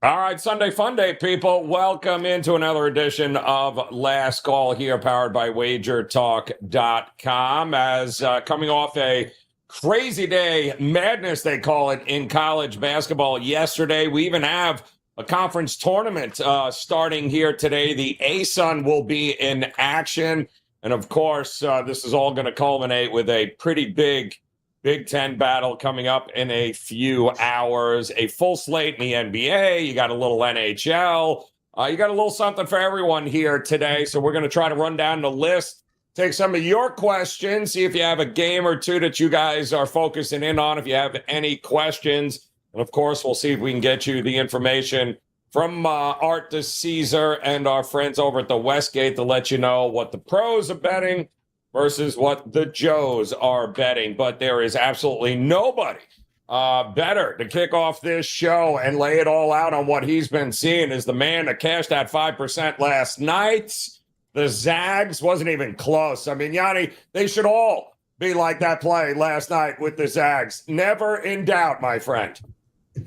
All right, Sunday Fun Day, people. Welcome into another edition of Last Call here, powered by WagerTalk.com. As coming off a crazy day, madness they call it, in college basketball yesterday. We even have a conference tournament starting here today. The ASUN will be in action. And of course, this is all going to culminate with a pretty big Big Ten battle coming up in a few hours. A full slate in the NBA. You got a little NHL. You got a little something for everyone here today. So we're going to try to run down the list, take some of your questions, see if you have a game or two that you guys are focusing in on, if you have any questions. And of course, we'll see if we can get you the information from Art to Caesar and our friends over at the Westgate to let you know what the pros are betting versus what the Joes are betting. But there is absolutely nobody better to kick off this show and lay it all out on what he's been seeing is the man that cashed that 5% last night. The Zags wasn't even close. I mean, Gianni, they should all be like that play last night with the Zags. Never in doubt, my friend.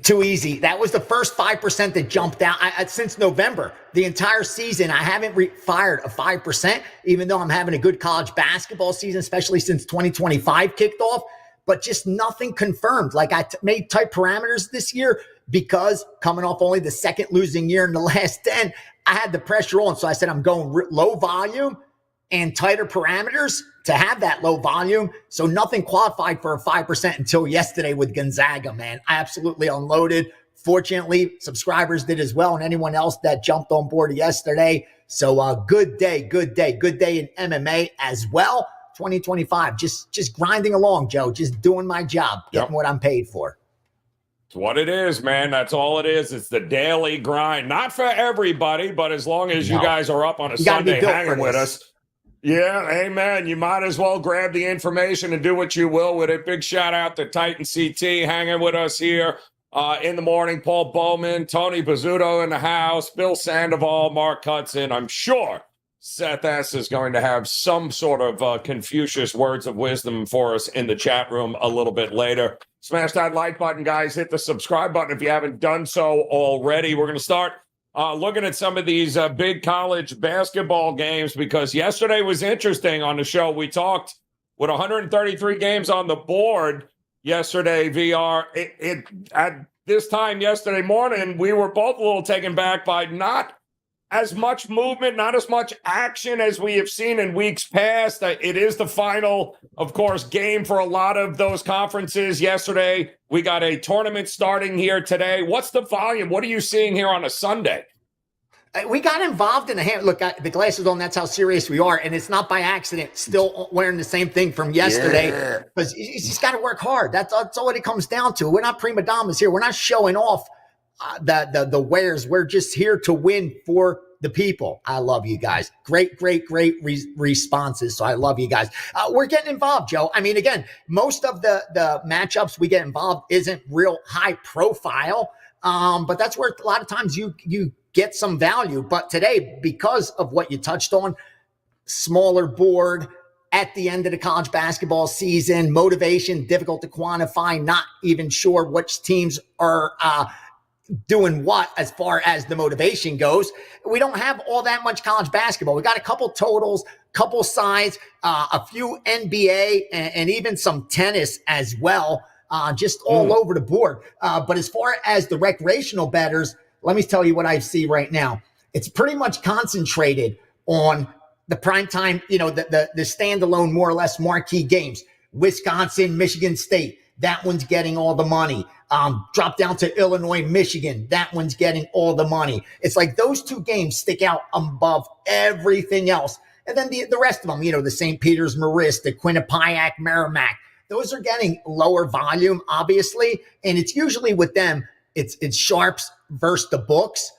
Too easy. That was the first 5% that jumped out since November. The entire season, I haven't fired a 5%, even though I'm having a good college basketball season, especially since 2025 kicked off. But just nothing confirmed. Like I made tight parameters this year because coming off only the second losing year in the last 10, I had the pressure on. So I said I'm going low volume and tighter parameters to have that low volume. So nothing qualified for a 5% until yesterday with Gonzaga, man. I absolutely unloaded. Fortunately, subscribers did as well, and anyone else that jumped on board yesterday. So good day in MMA as well. 2025, just grinding along, Joe, just doing my job, getting what I'm paid for. It's what it is, man. That's all it is. It's the daily grind. Not for everybody, but as long as you guys are up on a Sunday hanging with us. Yeah, amen. You might as well grab the information and do what you will with it. Big shout out to Titan CT hanging with us here in the morning. Paul Bowman, Tony Bizzuto in the house, Bill Sandoval, Mark Hudson. I'm sure Seth S. is going to have some sort of Confucius words of wisdom for us in the chat room a little bit later. Smash that like button, guys. Hit the subscribe button if you haven't done so already. We're going to start looking at some of these big college basketball games because yesterday was interesting on the show. We talked with 133 games on the board yesterday, VR. At this time yesterday morning, we were both a little taken back by not as much movement, not as much action as we have seen in weeks past. It is the final, of course, game for a lot of those conferences yesterday. We got a tournament starting here today. What's the volume? What are you seeing here on a Sunday? We got involved in Look, the glasses on, that's how serious we are. And it's not by accident, still wearing the same thing from yesterday. Because you just got to work hard. That's all it comes down to. We're not prima donnas here. We're not showing off the wares. We're just here to win for the people. I love you guys. Great responses. So I love you guys. We're getting involved, Joe. I mean, again, most of the matchups we get involved isn't real high profile. But that's where a lot of times you get some value. But today, because of what you touched on, smaller board at the end of the college basketball season, motivation, difficult to quantify, not even sure which teams are doing what as far as the motivation goes. We don't have all that much college basketball. We got a couple totals, couple sides, a few NBA and even some tennis as well, just all over the board. But as far as the recreational bettors, let me tell you what I see right now. It's pretty much concentrated on the primetime, the standalone, more or less marquee games. Wisconsin, Michigan State, that one's getting all the money. Drop down to Illinois, Michigan. That one's getting all the money. It's like those two games stick out above everything else. And then the rest of them, the St. Peter's Marist, the Quinnipiac Merrimack, those are getting lower volume, obviously. And it's usually with them, it's sharps versus the books.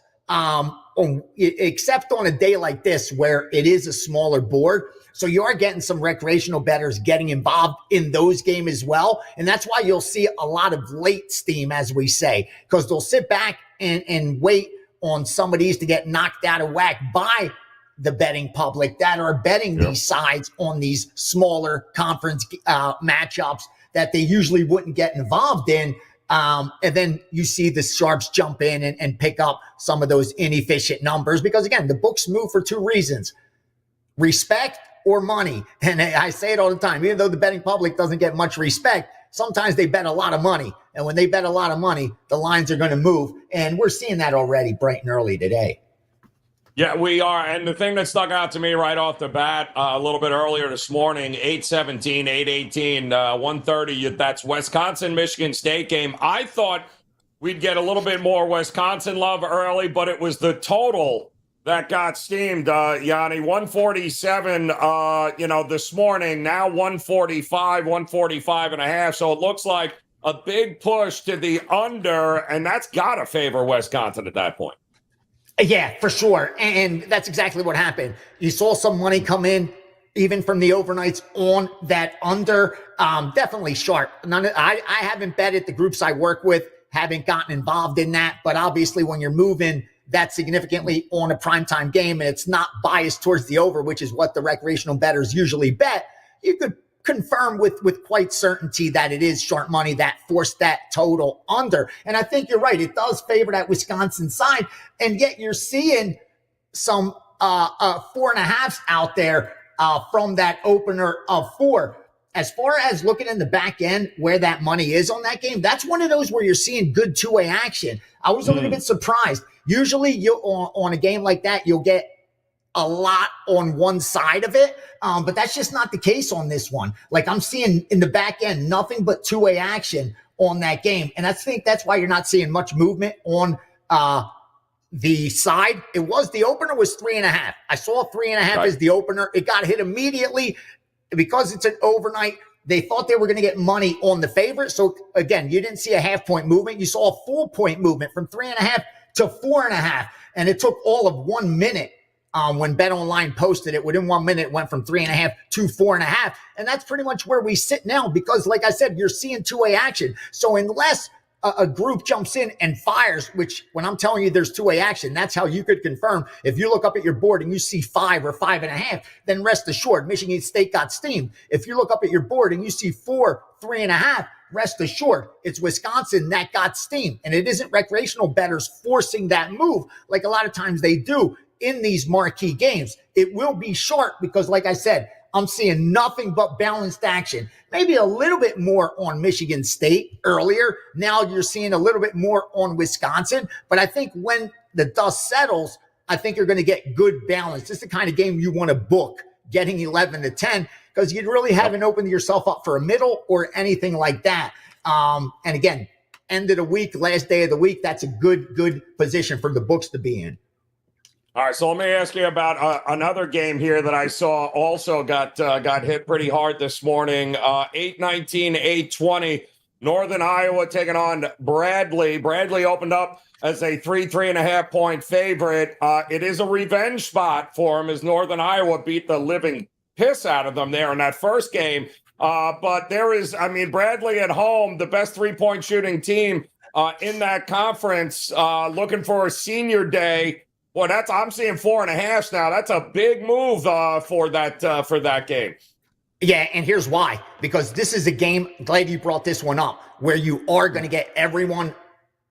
Except on a day like this where it is a smaller board. So you are getting some recreational bettors getting involved in those games as well. And that's why you'll see a lot of late steam, as we say, because they'll sit back and wait on some of these to get knocked out of whack by the betting public that are betting these sides on these smaller conference matchups that they usually wouldn't get involved in. And then you see the sharps jump in and pick up some of those inefficient numbers because, again, the books move for two reasons: respect or money. And I say it all the time, even though the betting public doesn't get much respect, sometimes they bet a lot of money. And when they bet a lot of money, the lines are going to move. And we're seeing that already bright and early today. Yeah, we are. And the thing that stuck out to me right off the bat a little bit earlier this morning, 8:17, 8:18, 1:30, that's Wisconsin-Michigan State game. I thought we'd get a little bit more Wisconsin love early, but it was the total that got steamed, Gianni. 147, this morning, now 145, 145 and a half. So it looks like a big push to the under, and that's got to favor Wisconsin at that point. Yeah, for sure. And that's exactly what happened. You saw some money come in, even from the overnights on that under. Definitely sharp. I haven't bet it. The groups I work with haven't gotten involved in that. But obviously, when you're moving that significantly on a primetime game and it's not biased towards the over, which is what the recreational bettors usually bet, you could confirm with quite certainty that it is sharp money that forced that total under. And I think you're right. It does favor that Wisconsin side. And yet you're seeing some 4.5s out there from that opener of 4. As far as looking in the back end where that money is on that game, that's one of those where you're seeing good two-way action. I was a little bit surprised. Usually you on a game like that, you'll get a lot on one side of it. But that's just not the case on this one. Like, I'm seeing in the back end, nothing but two-way action on that game. And I think that's why you're not seeing much movement on the side. The opener was 3.5. I saw 3.5 as the opener. It got hit immediately because it's an overnight. They thought they were going to get money on the favorite. So again, you didn't see a half-point movement. You saw a full-point movement from 3.5 to 4.5. And it took all of 1 minute. When BetOnline posted it, within 1 minute, it went from 3.5 to 4.5. And that's pretty much where we sit now because, like I said, you're seeing two-way action. So unless a group jumps in and fires, which when I'm telling you there's two-way action, that's how you could confirm. If you look up at your board and you see 5 or 5.5, then rest assured, Michigan State got steamed. If you look up at your board and you see 4, 3.5, rest assured, it's Wisconsin that got steamed. And it isn't recreational bettors forcing that move like a lot of times they do in these marquee games. It will be sharp because, like I said, I'm seeing nothing but balanced action. Maybe a little bit more on Michigan State earlier. Now you're seeing a little bit more on Wisconsin. But I think when the dust settles, I think you're going to get good balance. This is the kind of game you want to book, getting 11 to 10, because you really haven't opened yourself up for a middle or anything like that. And again, end of the week, last day of the week, that's a good position for the books to be in. All right, so let me ask you about another game here that I saw also got hit pretty hard this morning. 8:19, 8:20, Northern Iowa taking on Bradley. Bradley opened up as a 3.5 point favorite. It is a revenge spot for him as Northern Iowa beat the living piss out of them there in that first game. But Bradley at home, the best 3-point shooting team in that conference, looking for a senior day. Well, I'm seeing 4.5 now. That's a big move for that game. Yeah, and here's why. Because this is a game, glad you brought this one up, where you are going to get everyone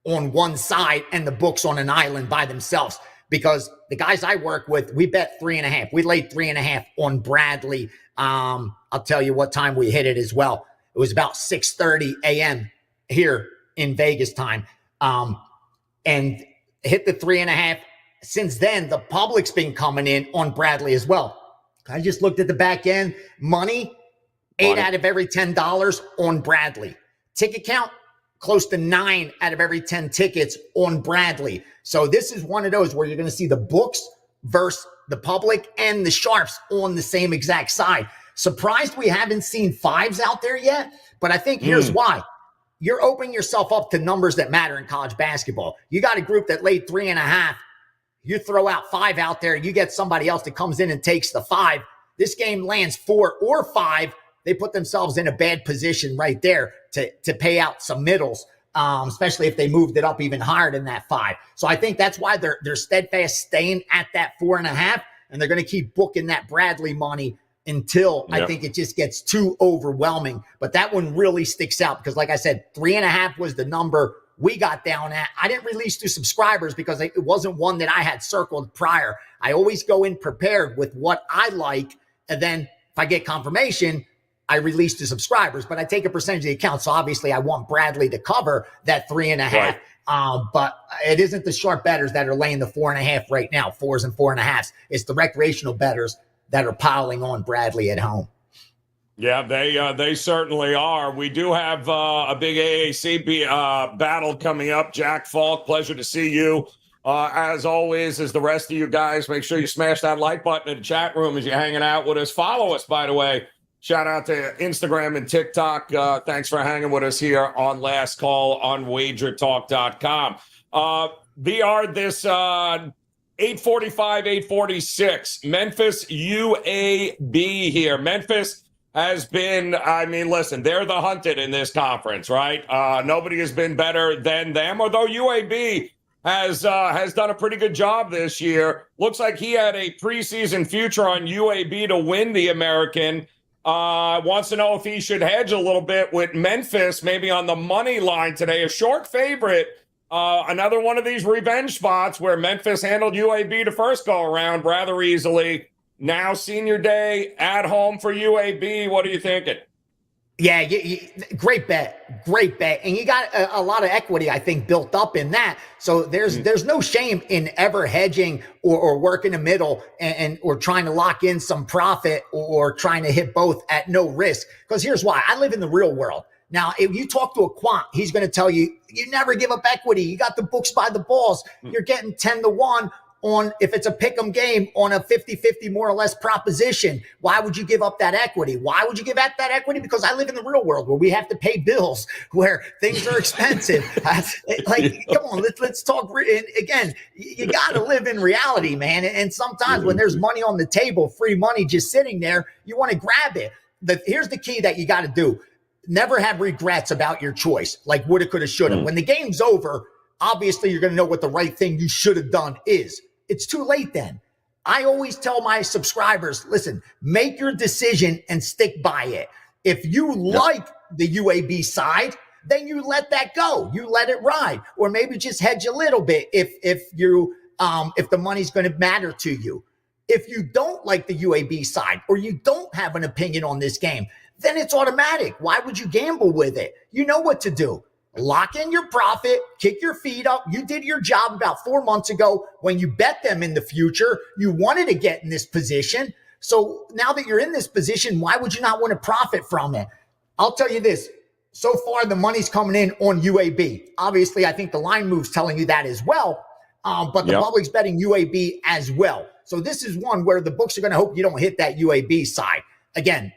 on one side and the books on an island by themselves. Because the guys I work with, we bet 3.5. We laid 3.5 on Bradley. I'll tell you what time we hit it as well. It was about 6:30 a.m. here in Vegas time. And hit the 3.5. Since then, the public's been coming in on Bradley as well. I just looked at the back end. Money, 8 out of every $10 on Bradley. Ticket count, close to 9 out of every 10 tickets on Bradley. So this is one of those where you're going to see the books versus the public and the sharps on the same exact side. Surprised we haven't seen 5s out there yet, but I think here's why. You're opening yourself up to numbers that matter in college basketball. You got a group that laid 3.5. You throw out 5 out there, you get somebody else that comes in and takes the 5. This game lands 4 or 5. They put themselves in a bad position right there to pay out some middles, especially if they moved it up even higher than that 5. So I think that's why they're steadfast staying at that 4.5, and they're going to keep booking that Bradley money until I think it just gets too overwhelming. But that one really sticks out because, like I said, 3.5 was the number we got down at. I didn't release to subscribers because it wasn't one that I had circled prior. I always go in prepared with what I like. And then if I get confirmation, I release to subscribers, but I take a percentage of the account. So obviously I want Bradley to cover that 3.5. Right. But it isn't the sharp bettors that are laying the 4.5 right now, 4s and 4.5s. It's the recreational bettors that are piling on Bradley at home. Yeah, they certainly are. We do have a big AAC battle coming up. Jack Falk, pleasure to see you. As always, as the rest of you guys, make sure you smash that like button in the chat room as you're hanging out with us. Follow us, by the way. Shout out to Instagram and TikTok. Thanks for hanging with us here on Last Call on WagerTalk.com. VR this 8:45, 8:46. Memphis UAB here. Memphis has been, I mean, listen, they're the hunted in this conference, right? Nobody has been better than them, although UAB has done a pretty good job this year. Looks like he had a preseason future on UAB to win the American. Wants to know if he should hedge a little bit with Memphis, maybe on the money line today. A short favorite. Another one of these revenge spots where Memphis handled UAB the first go around rather easily. Now senior day at home for UAB. What are you thinking? Yeah, great bet. Great bet. And you got a lot of equity, I think, built up in that. So there's no shame in ever hedging or working the middle and or trying to lock in some profit or trying to hit both at no risk. Because here's why. I live in the real world. Now, if you talk to a quant, he's going to tell you, you never give up equity. You got the books by the balls. You're getting 10-1 on, if it's a pick'em game, on a 50-50 more or less proposition. Why would you give up that equity? Why would you give up that equity? Because I live in the real world where we have to pay bills, where things are expensive. Come on, let's talk. And again, you got to live in reality, man. And sometimes when there's money on the table, free money just sitting there, you want to grab it. Here's the key that you got to do. Never have regrets about your choice, like woulda, coulda, shoulda. When the game's over, obviously you're going to know what the right thing you should have done is. It's too late then. I always tell my subscribers, listen, make your decision and stick by it. If you like the UAB side, then you let that go. You let it ride, or maybe just hedge a little bit if the money's going to matter to you. If you don't like the UAB side or you don't have an opinion on this game, then it's automatic. Why would you gamble with it? You know what to do. Lock in your profit, kick your feet up. You did your job about 4 months ago when you bet them in the future. You wanted to get in this position. So now that you're in this position, why would you not want to profit from it? I'll tell you this. So far, the money's coming in on UAB. Obviously, I think the line move's telling you that as well. But the public's betting UAB as well. So this is one where the books are going to hope you don't hit that UAB side. Again,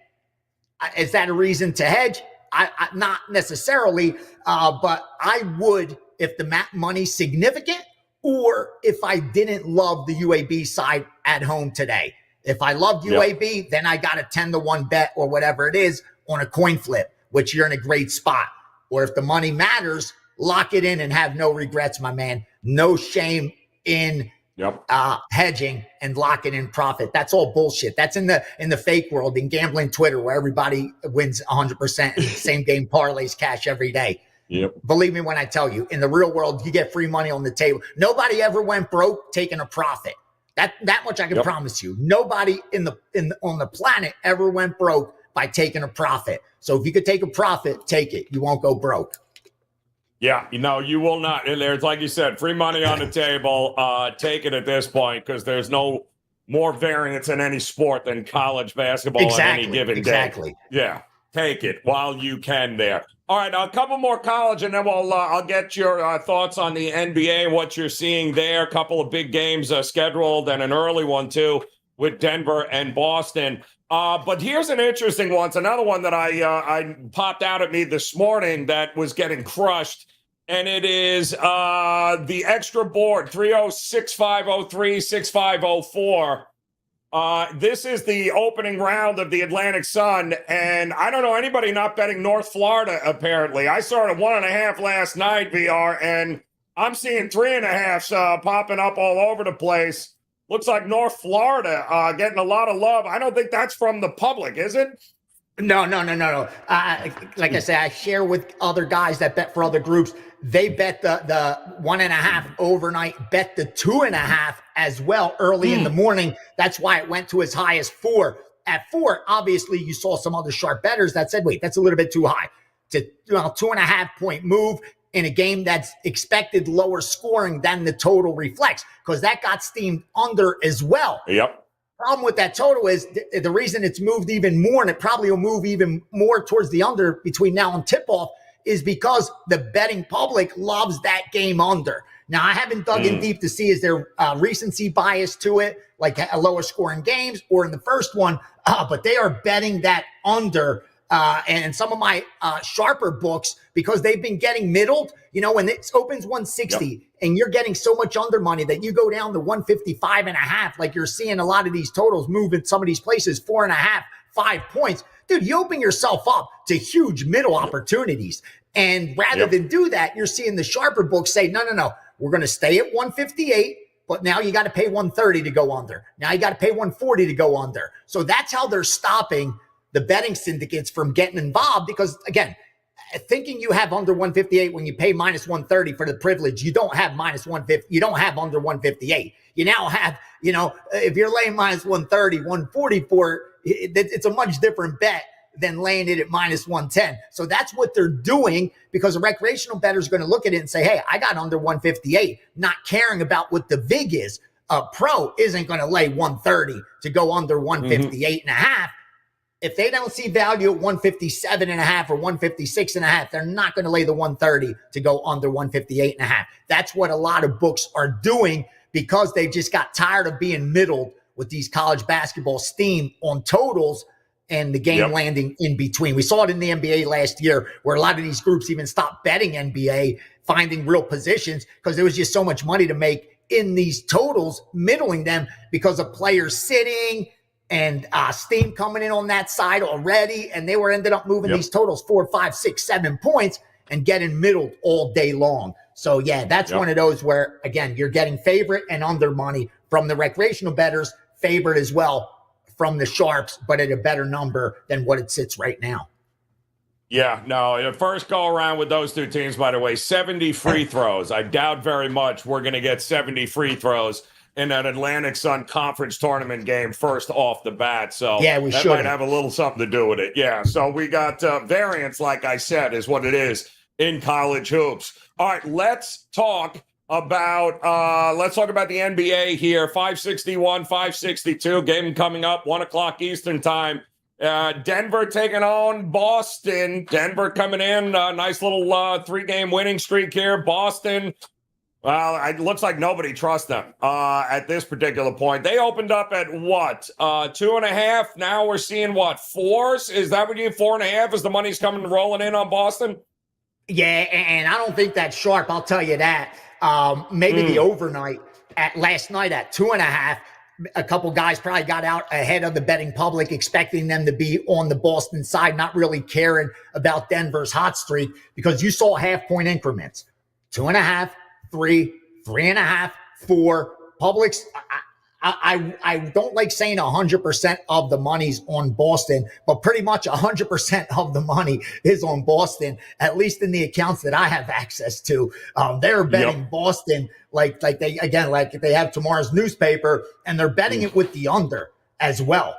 is that a reason to hedge? I not necessarily, but I would if the money's significant or if I didn't love the UAB side at home today. If I loved UAB, then I got a 10-1 bet or whatever it is on a coin flip, which you're in a great spot. Or if the money matters, lock it in and have no regrets, my man. No shame in hedging and locking in profit. That's all bullshit. That's in the fake world, in gambling Twitter, where everybody wins 100% and same game parlays cash every day. Believe me when I tell you, in the real world, you get free money on the table. Nobody ever went broke taking a profit. That much I can promise you. Nobody on the planet ever went broke by taking a profit. So if you could take a profit, take it. You won't go broke. Yeah, you will not. And there's, like you said, free money on the table. Take it at this point because there's no more variance in any sport than college basketball on any given day. Yeah, take it while you can there. All right, a couple more college, and then I'll get your thoughts on the NBA, what you're seeing there. A couple of big games scheduled, and an early one too with Denver and Boston. But here's an interesting one. It's another one that I popped out at me this morning that was getting crushed, and it is the extra board, 306-503-6504. This is the opening round of the Atlantic Sun, and I don't know anybody not betting North Florida, apparently. I saw it at 1.5 last night, VR, and I'm seeing 3.5s popping up all over the place. looks like North Florida getting a lot of love. I don't think that's from the public, is it? No. Like I said, I share with other guys that bet for other groups. They bet the 1.5 overnight, bet the 2.5 as well early in the morning. That's why it went to as high as 4. At 4, obviously, you saw some other sharp bettors that said, wait, that's a little bit too high. To 2.5 point move in a game that's expected lower scoring than the total reflects, because that got steamed under as well. Yep. Problem with that total is the reason it's moved even more, and it probably will move even more towards the under between now and tip-off, is because the betting public loves that game under. Now, I haven't dug in deep to see, is there recency bias to it, like a lower scoring games or in the first one, but they are betting that under. And some of my sharper books, because they've been getting middled, when it opens 160 and you're getting so much under money that you go down to 155.5, like you're seeing a lot of these totals move in some of these places, 4.5, 5 points. Dude, you open yourself up to huge middle opportunities. And rather than do that, you're seeing the sharper books say, no, we're going to stay at 158. But now you got to pay 130 to go under. Now you got to pay 140 to go under. So that's how they're stopping the betting syndicates from getting involved, because again, thinking you have under 158 when you pay minus 130 for the privilege, you don't have minus 150. You don't have under 158. You now have, if you're laying minus 130, 144, it's a much different bet than laying it at minus 110. So that's what they're doing, because a recreational bettor is going to look at it and say, hey, I got under 158, not caring about what the VIG is. A pro isn't going to lay 130 to go under 158 and a half. If they don't see value at 157.5 or 156.5, they're not going to lay the 130 to go under 158.5. That's what a lot of books are doing, because they just got tired of being middled with these college basketball steam on totals and the game landing in between. We saw it in the NBA last year, where a lot of these groups even stopped betting NBA, finding real positions, because there was just so much money to make in these totals, middling them because of players sitting and steam coming in on that side already. And they were ended up moving these totals 4, 5, 6, 7 points and getting middled all day long. So yeah, that's one of those where, again, you're getting favorite and under money from the recreational bettors, favorite as well from the sharps, but at a better number than what it sits right now. Yeah, no, the first go around with those two teams, by the way, 70 free throws. I doubt very much we're going to get 70 free throws in an Atlantic Sun Conference tournament game first off the bat. So yeah, that might have a little something to do with it. Yeah, so we got variance, like I said, is what it is in college hoops. All right, let's talk about the NBA here. 561, 562, game coming up, 1 o'clock Eastern time. Denver taking on Boston. Denver coming in, nice little 3-game winning streak here. Boston, well, it looks like nobody trusts them at this particular point. They opened up at what? 2.5. Now we're seeing what? 4s? Is that what you 4.5 as the money's coming rolling in on Boston? Yeah, and I don't think that's sharp. I'll tell you that. Maybe the overnight last night at 2.5. A couple guys probably got out ahead of the betting public, expecting them to be on the Boston side, not really caring about Denver's hot streak, because you saw half-point increments. 2.5, 3, 3.5, 4. Publix, I don't like saying 100% of the money's on Boston, but pretty much 100% of the money is on Boston, at least in the accounts that I have access to. They're betting Boston like they have tomorrow's newspaper, and they're betting it with the under as well.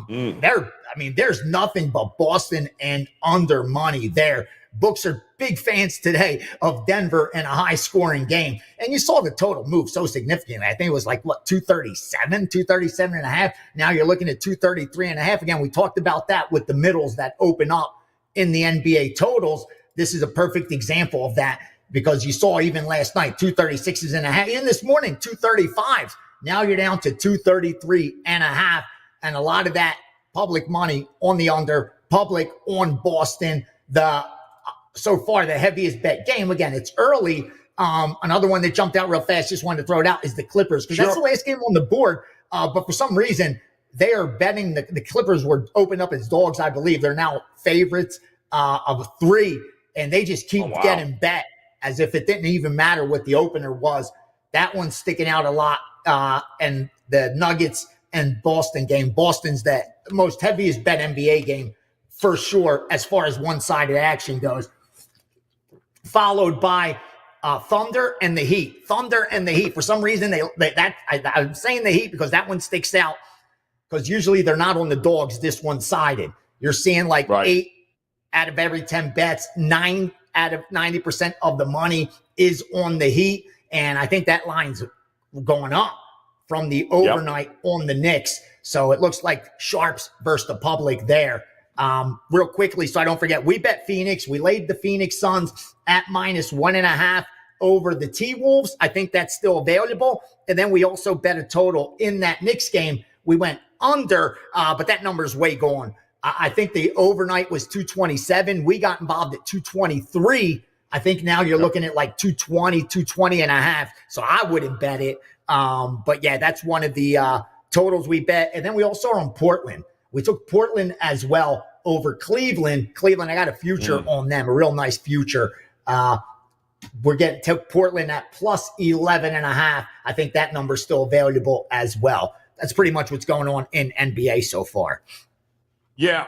There's nothing but Boston and under money there. Books are big fans today of Denver and a high-scoring game. And you saw the total move so significantly. I think it was like, 237 and a half. Now you're looking at 233 and a half. Again, we talked about that with the middles that open up in the NBA totals. This is a perfect example of that, because you saw even last night, 236s and a half. And this morning, 235s. Now you're down to 233 and a half. And a lot of that public money on the under, public on Boston. So far, the heaviest bet game. Again, it's early. Another one that jumped out real fast, just wanted to throw it out, is the Clippers, because that's the last game on the board. But for some reason, they are betting the Clippers were opened up as dogs, I believe. They're now favorites of 3, and they just keep getting bet as if it didn't even matter what the opener was. That one's sticking out a lot. And the Nuggets and Boston game. Boston's the most heaviest bet NBA game for sure as far as one-sided action goes. Followed by Thunder and the Heat. Thunder and the Heat. For some reason, I'm saying the Heat because that one sticks out because usually they're not on the dogs this one-sided. You're seeing like 8 out of every 10 bets, 9 out of 90% of the money is on the Heat. And I think that line's going up from the overnight on the Knicks. So it looks like sharps versus the public there. Real quickly, so I don't forget, we bet Phoenix. We laid the Phoenix Suns at -1.5 over the T-Wolves. I think that's still available. And then we also bet a total in that Knicks game. We went under, but that number's way gone. I think the overnight was 227. We got involved at 223. I think now you're looking at like 220 and a half. So I wouldn't bet it. But yeah, that's one of the totals we bet. And then we also are on Portland. We took Portland as well over Cleveland. Cleveland, I got a future on them, a real nice future. We're getting to Portland at +11.5. I think that number's still available as well. That's pretty much what's going on in NBA so far. No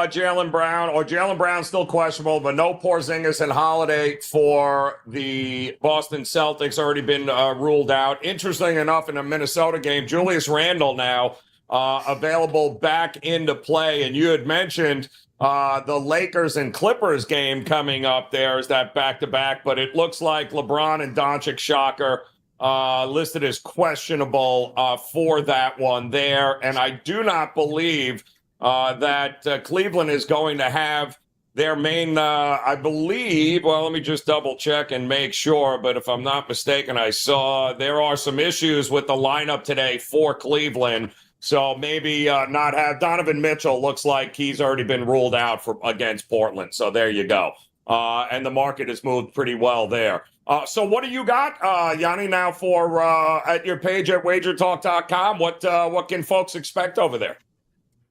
Jaylen Brown, or Jaylen Brown's still questionable, but no Porzingis and Holiday for the Boston Celtics, already been ruled out. Interesting enough, in the Minnesota game, Julius Randle now available back into play, and you had mentioned the Lakers and Clippers game coming up. There's that back-to-back, but it looks like LeBron and Doncic, shocker, listed as questionable for that one there. And I do not believe that Cleveland is going to have their main, I believe, well, let me just double check and make sure. But if I'm not mistaken, I saw there are some issues with the lineup today for Cleveland. So maybe not have Donovan Mitchell. Looks like he's already been ruled out against Portland. So there you go. And the market has moved pretty well there. So what do you got, Gianni, now for at your page at WagerTalk.com? What can folks expect over there?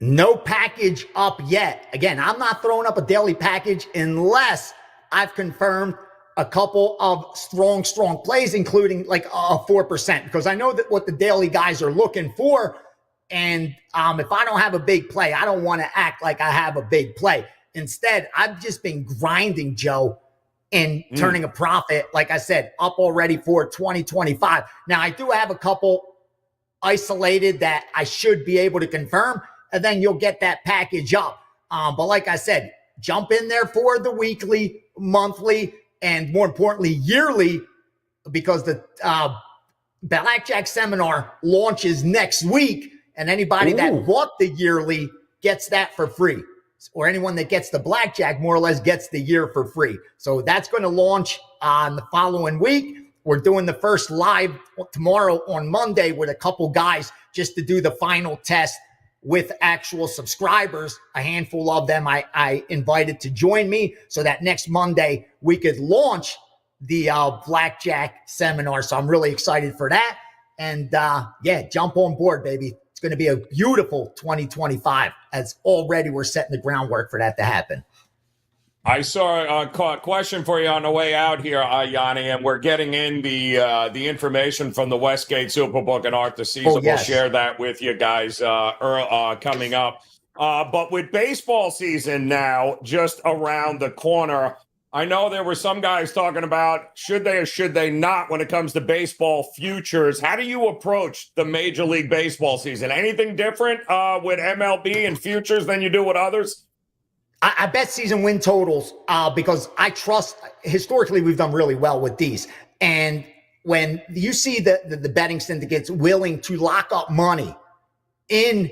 No package up yet. Again, I'm not throwing up a daily package unless I've confirmed a couple of strong plays, including like a 4%, because I know that what the daily guys are looking for. And if I don't have a big play, I don't want to act like I have a big play. Instead, I've just been grinding, Joe, and turning a profit, like I said, up already for 2025. Now, I do have a couple isolated that I should be able to confirm, and then you'll get that package up. But like I said, jump in there for the weekly, monthly, and more importantly, yearly, because the Blackjack Seminar launches next week, and anybody that bought the yearly gets that for free. Or anyone that gets the blackjack more or less gets the year for free. So that's going to launch on the following week. We're doing the first live tomorrow on Monday with a couple guys just to do the final test with actual subscribers. A handful of them I invited to join me so that next Monday we could launch the blackjack seminar. So I'm really excited for that. And jump on board, baby. It's going to be a beautiful 2025 as already we're setting the groundwork for that to happen. I saw a question for you on the way out here, Gianni, and we're getting in the information from the Westgate Superbook and Art the Season. We'll share that with you guys coming up. But with baseball season now just around the corner, I know there were some guys talking about should they or should they not when it comes to baseball futures. How do you approach the Major League Baseball season? Anything different with MLB and futures than you do with others? I bet season win totals because I trust, historically, we've done really well with these. And when you see the betting syndicates willing to lock up money in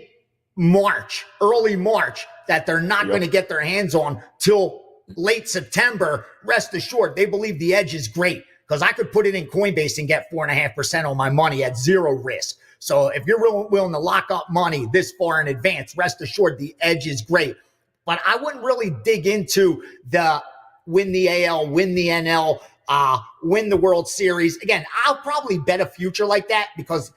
March, early March, that they're not going to get their hands on till late September, rest assured, they believe the edge is great because I could put it in Coinbase and get 4.5% on my money at zero risk. So if you're willing to lock up money this far in advance, rest assured the edge is great. But I wouldn't really dig into the win the AL, win the NL, win the World Series. Again, I'll probably bet a future like that because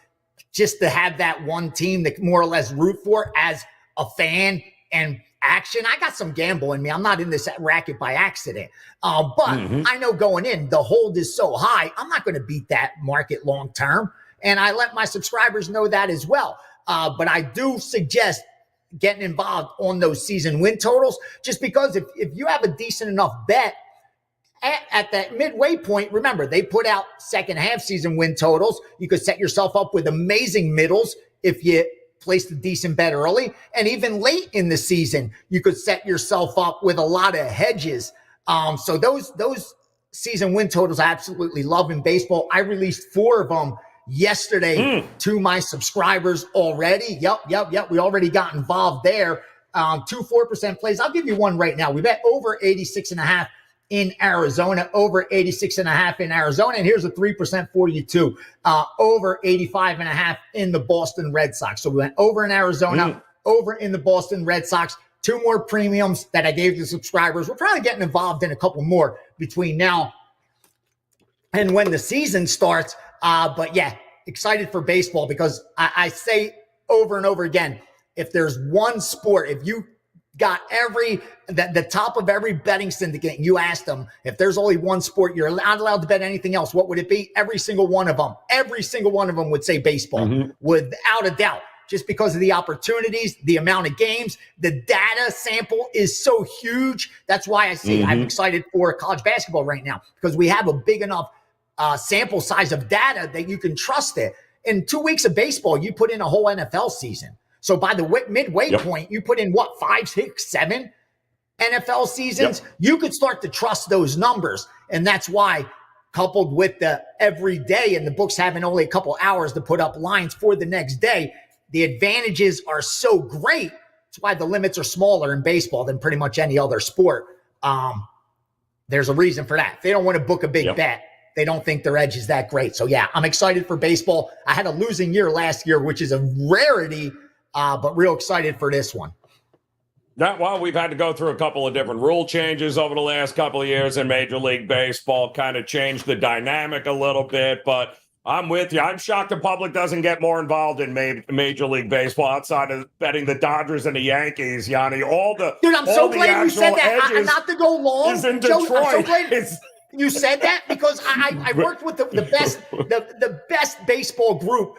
just to have that one team that more or less root for as a fan and action. I got some gamble in me. I'm not in this racket by accident. But I know going in, the hold is so high, I'm not going to beat that market long term. And I let my subscribers know that as well. But I do suggest getting involved on those season win totals, just because if you have a decent enough bet at that midway point, remember, they put out second half season win totals. You could set yourself up with amazing middles if you placed a decent bet early. And even late in the season, you could set yourself up with a lot of hedges. So those season win totals I absolutely love in baseball. I released 4 of them yesterday to my subscribers already. Yep. We already got involved there. 2 4% plays. I'll give you one right now. We bet over 86.5 in Arizona, over 86.5 in Arizona. And here's a 3% for you too. Over 85.5 in the Boston Red Sox. So we went over in Arizona, over in the Boston Red Sox. 2 more premiums that I gave the subscribers. We're probably getting involved in a couple more between now and when the season starts. But yeah, excited for baseball, because I say over and over again, if there's one sport, if you got the top of every betting syndicate, and you ask them, if there's only one sport you're not allowed to bet anything else, what would it be? Every single one of them would say baseball, without a doubt, just because of the opportunities, the amount of games, the data sample is so huge. That's why I say I'm excited for college basketball right now, because we have a big enough sample size of data that you can trust it. In 2 weeks of baseball, you put in a whole NFL season. So by the midway point, you put in 5, 6, 7 NFL seasons. You could start to trust those numbers. And that's why, coupled with the every day and the books having only a couple hours to put up lines for the next day, the advantages are so great. That's why the limits are smaller in baseball than pretty much any other sport. There's a reason for that. If they don't want to book a big bet, they don't think their edge is that great. So yeah, I'm excited for baseball. I had a losing year last year, which is a rarity, but real excited for this one. Well, we've had to go through a couple of different rule changes over the last couple of years in Major League Baseball, kind of changed the dynamic a little bit, but I'm with you. I'm shocked the public doesn't get more involved in Major League Baseball outside of betting the Dodgers and the Yankees, Yanni. Dude, I'm so glad you said that. Not to go long, is in Detroit. Joe, I'm so glad you said that, because I worked with the best baseball group,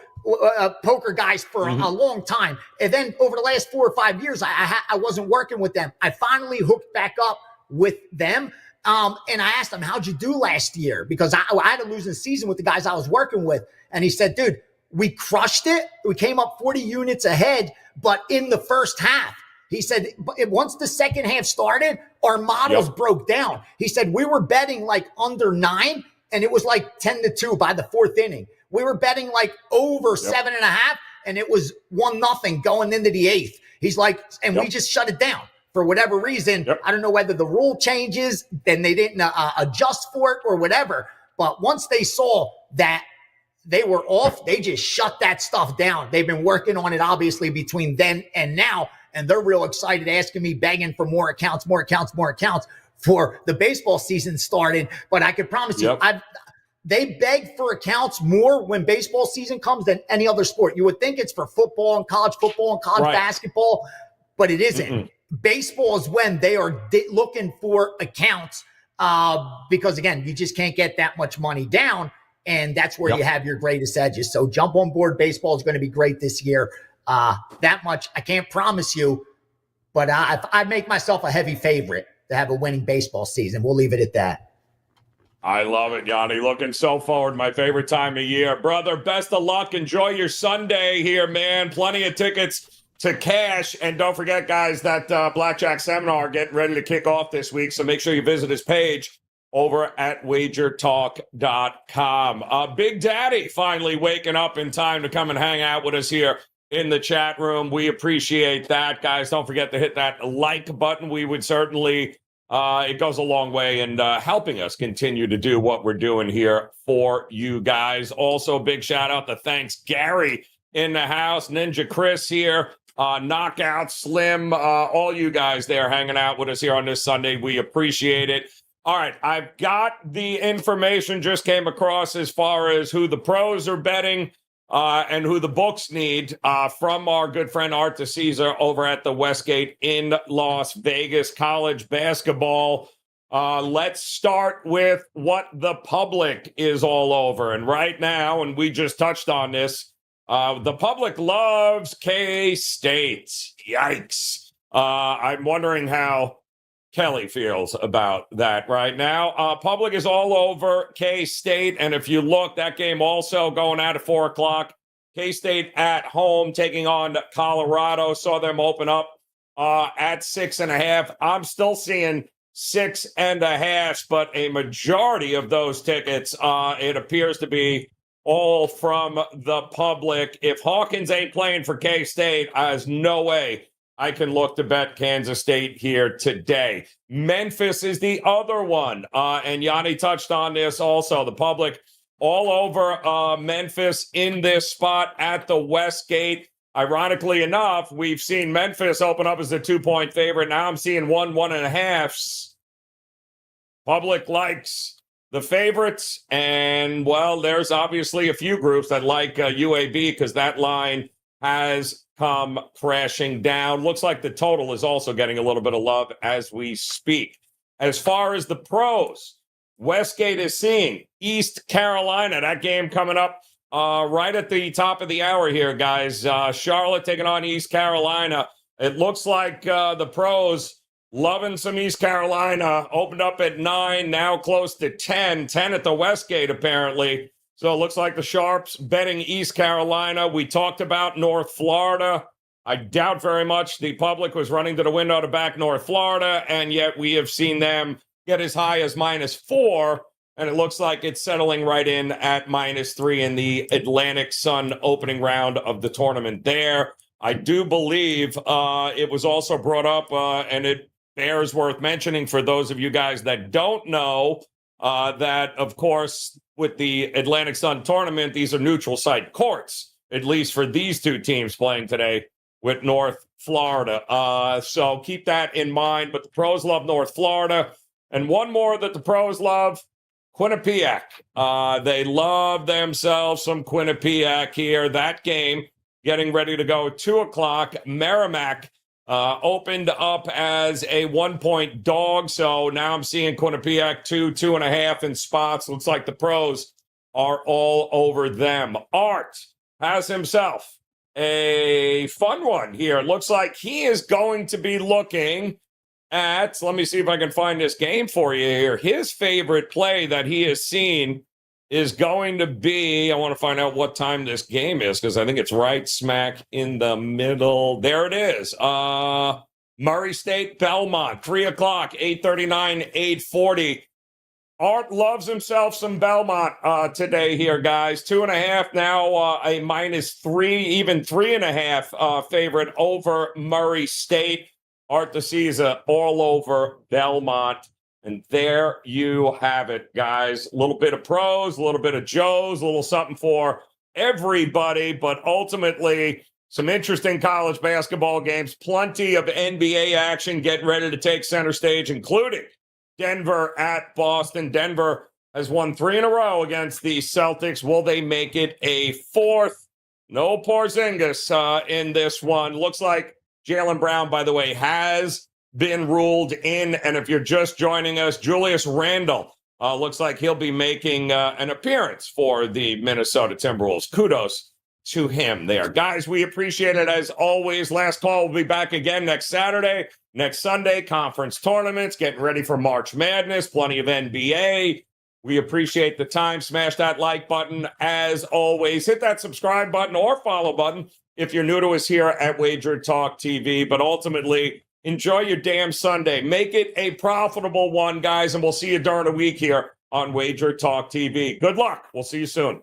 poker guys for a long time. And then over the last 4 or 5 years, I wasn't working with them. I finally hooked back up with them. And I asked him, how'd you do last year? Because I had a losing season with the guys I was working with. And he said, dude, we crushed it. We came up 40 units ahead, but in the first half. He said, once the second half started, our models broke down. He said, we were betting like under 9, and it was like 10-2 by the 4th inning. We were betting like over 7.5, and it was 1-0 going into the 8th. He's like, and we just shut it down for whatever reason. I don't know whether the rule changes, then they didn't adjust for it or whatever. But once they saw that they were off, they just shut that stuff down. They've been working on it, obviously, between then and now. And they're real excited, asking me, begging for more accounts for the baseball season started. But I can promise you, they beg for accounts more when baseball season comes than any other sport. You would think it's for football and college basketball, but it isn't. Baseball is when they are looking for accounts because, again, you just can't get that much money down. And that's where you have your greatest edges. So jump on board. Baseball is going to be great this year. That much I can't promise you, but I make myself a heavy favorite to have a winning baseball season. We'll leave it at that. I love it, Gianni. Looking so forward. My favorite time of year. Brother, best of luck. Enjoy your Sunday here, man. Plenty of tickets to cash. And don't forget, guys, that Blackjack Seminar getting ready to kick off this week. So make sure you visit his page over at WagerTalk.com. Big Daddy finally waking up in time to come and hang out with us here in the chat room. We appreciate that, guys. Don't forget to hit that like button. We would certainly, it goes a long way in helping us continue to do what we're doing here for you guys. Also, big shout out to Thanks Gary in the house, Ninja Chris here, Knockout Slim, all you guys there hanging out with us here on this Sunday. We appreciate it. All right, I've got the information, just came across as far as who the pros are betting and who the books need from our good friend Art DeCesar over at the Westgate in Las Vegas. College basketball. Let's start with what the public is all over. And right now, and we just touched on this, the public loves K-State. Yikes. I'm wondering how Kelly feels about that right now. Public is all over K-State. And if you look, that game also going out at 4 o'clock. K-State at home taking on Colorado. Saw them open up at 6.5. I'm still seeing 6.5, but a majority of those tickets, it appears to be all from the public. If Hawkins ain't playing for K-State, there's no way I can look to bet Kansas State here today. Memphis is the other one, and Gianni touched on this also. The public all over Memphis in this spot at the Westgate. Ironically enough, we've seen Memphis open up as a 2-point favorite. Now I'm seeing 1.5. Public likes the favorites, and, well, there's obviously a few groups that like UAB because that line has come crashing down. Looks like the total is also getting a little bit of love as we speak. As far as the pros, Westgate is seeing East Carolina. That game coming up right at the top of the hour here, guys. Charlotte taking on East Carolina. It looks like the pros loving some East Carolina. Opened up at 9, now close to 10. 10 at the Westgate, apparently. So it looks like the Sharps betting East Carolina. We talked about North Florida. I doubt very much the public was running to the window to back North Florida, and yet we have seen them get as high as -4, and it looks like it's settling right in at -3 in the Atlantic Sun opening round of the tournament there. I do believe it was also brought up, and it bears worth mentioning for those of you guys that don't know, that, of course, with the Atlantic Sun tournament, these are neutral site courts, at least for these two teams playing today with North Florida. So keep that in mind. But the pros love North Florida. And one more that the pros love, Quinnipiac. They love themselves some Quinnipiac here. That game getting ready to go 2 o'clock. Merrimack opened up as a 1-point dog. So now I'm seeing Quinnipiac 2.5 in spots. Looks like the pros are all over them. Art has himself a fun one here. It looks like he is going to be looking at, let me see if I can find this game for you here. His favorite play that he has seen is going to be, I want to find out what time this game is because I think it's right smack in the middle. There it is. Murray State, Belmont, 3 o'clock, 8:39, 8:40. Art loves himself some Belmont today here, guys. 2.5 now, a -3, even 3.5 favorite over Murray State. Art DeCesar all over Belmont. And there you have it, guys. A little bit of pros, a little bit of Joes, a little something for everybody. But ultimately, some interesting college basketball games. Plenty of NBA action getting ready to take center stage, including Denver at Boston. Denver has won 3 in a row against the Celtics. Will they make it a 4th? No Porzingis in this one. Looks like Jaylen Brown, by the way, has been ruled in. And if you're just joining us, Julius Randle looks like he'll be making an appearance for the Minnesota Timberwolves. Kudos to him there. Guys, we appreciate it as always. Last call will be back again next Saturday. Next Sunday, conference tournaments, getting ready for March Madness, plenty of NBA. We appreciate the time. Smash that like button as always. Hit that subscribe button or follow button if you're new to us here at WagerTalk TV. But ultimately, enjoy your damn Sunday. Make it a profitable one, guys, and we'll see you during the week here on WagerTalk TV. Good luck. We'll see you soon.